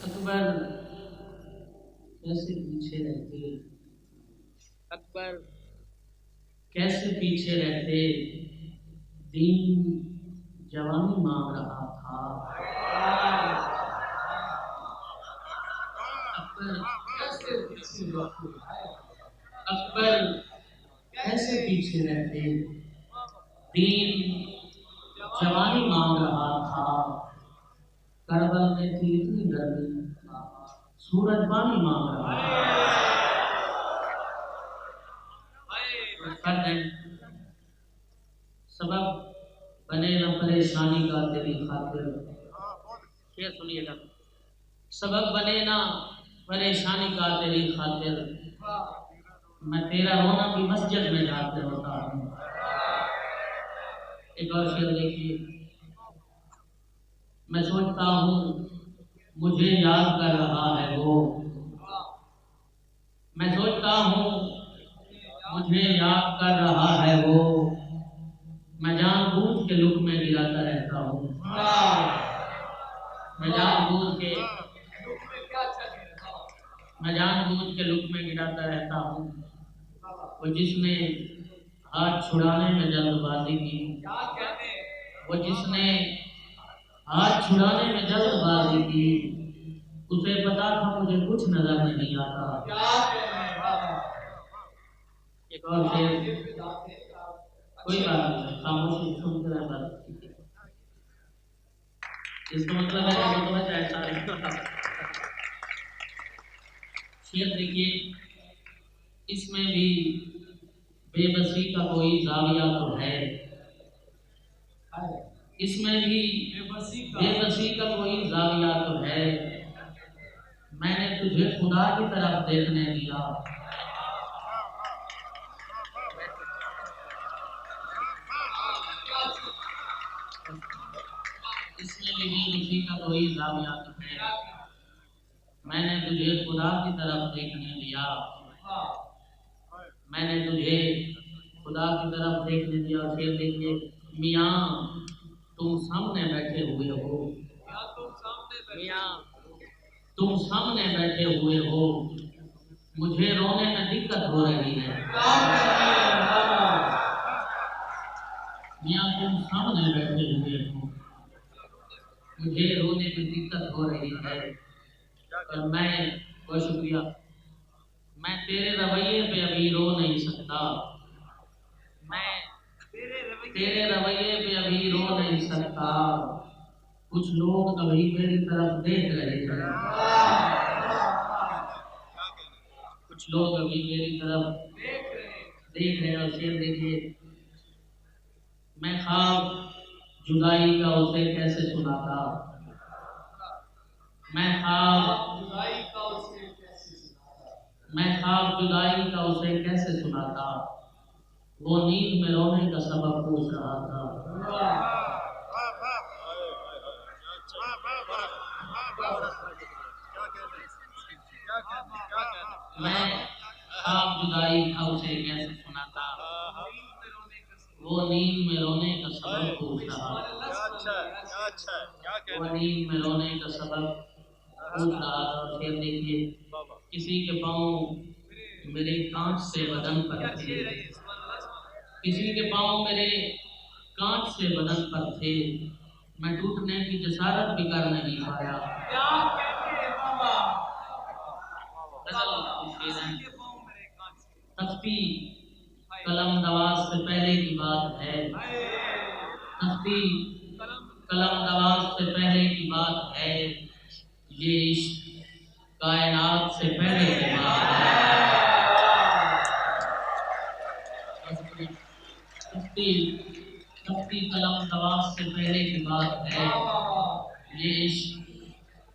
अकबर कैसे पीछे रहते, अकबर कैसे पीछे रहते, दीन जवानी मांग रहा था। अकबर कैसे पीछे रहते, अकबर कैसे पीछे रहते, दीन जवानी मांग रहा था। करबल में थी इतनी गर्मी, सूरज पानी मांग रहा था। सबब बने न परेशानी का तेरी खातिर, शेर सुनिएगा। सबब बने ना परेशानी का तेरी खातिर, मैं तेरा रोना भी मस्जिद में जाते होता हूँ। एक और शेर देखिए। मैं सोचता हूँ मुझे याद कर रहा है वो, मैं सोचता हूँ मुझे याद कर रहा है वो, मैं जानबूझ के लुक में गिराता रहता हूँ। मैं जानबूझ के लुक में गिराता रहता हूँ। वो जिसने हाथ छुड़ाने में जल्दबाजी की, वो जिसने हाथ छुड़ाने में जल्दबाजी की, उसे पता था मुझे कुछ नजर नहीं आता। एक और शेर, कोई बात नहीं, खामोशी सुनते रहे बस। इसका मतलब है कि वो तो ऐसा है। शेर देखिए, इसमें भी बेबसी का कोई जाविया तो है, इसमें भी बेबसी का कोई जाविया तो है। मैंने तुझे खुदा की तरफ देखने दिया, इसमें भी बेबसी का कोई जाविया तो है। मैंने तुझे खुदा की तरफ देखने दिया, मैंने तुझे खुदा की तरफ देखने दिया। शेर देखिए, मियाँ तुम सामने बैठे हुए हो, मियाँ तुम सामने बैठे हुए हो, मुझे रोने में दिक्कत हो रही है। मियाँ तुम सामने बैठे हुए हो, मुझे रोने में दिक्कत हो रही है। और मैं, बहुत शुक्रिया, मैं तेरे रवैये पे अभी रो नहीं सकता, मैं तेरे रवैये पे अभी रो नहीं सकता। कुछ लोग अभी मेरी तरफ देख रहे हैं, कुछ लोग अभी मेरी तरफ देख रहे हैं। और शेर देखिए, मैं ख्वाब जुदाई का उसे कैसे सुनाता, मैं ख्वाब जुदाई का उसे कैसे सुनाता, वो नींद में रोने का सबब पूछ रहा था। मैं ख्वाब जुदाई का उसे कैसे सुनाता, वो नींद में रोने का सबब पूछ रहा, वो नींद में रोने का सबब पूछ रहा था। और शेर देखिए, किसी के पाँव मेरे कांच से बदन पर थे, किसी के पाँव मेरे कांच से बदन पर थे, मैं टूटने की जसारत भी कर नहीं पाया। तख्ती कलम दवाज से पहले की बात है, तख्ती कलम दवाज से पहले की बात है, ये इश्क कायनात से पहले की बात है। तख्ती कलम दवाज से पहले की बात है, ये इश्क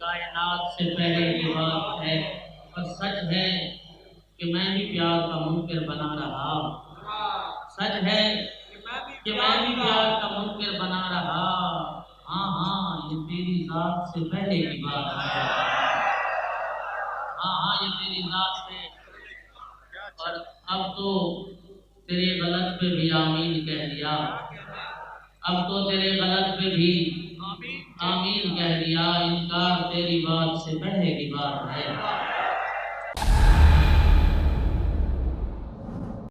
कायनात से पहले की बात है। और सच है कि मैं भी प्यार का मुनकिर बना रहा, सच है कि मैं भी प्यार का मुनकिर बना रहा। हाँ हाँ, ये तेरी जात से पहले की बात है, हाँ हाँ, ये तेरी जात से। और अब तो तेरे गलत पे भी आमीन कह दिया, अब तो तेरे गलत पे भी आमीन कह दिया। इनकार तेरी बात से बढ़े की बात है।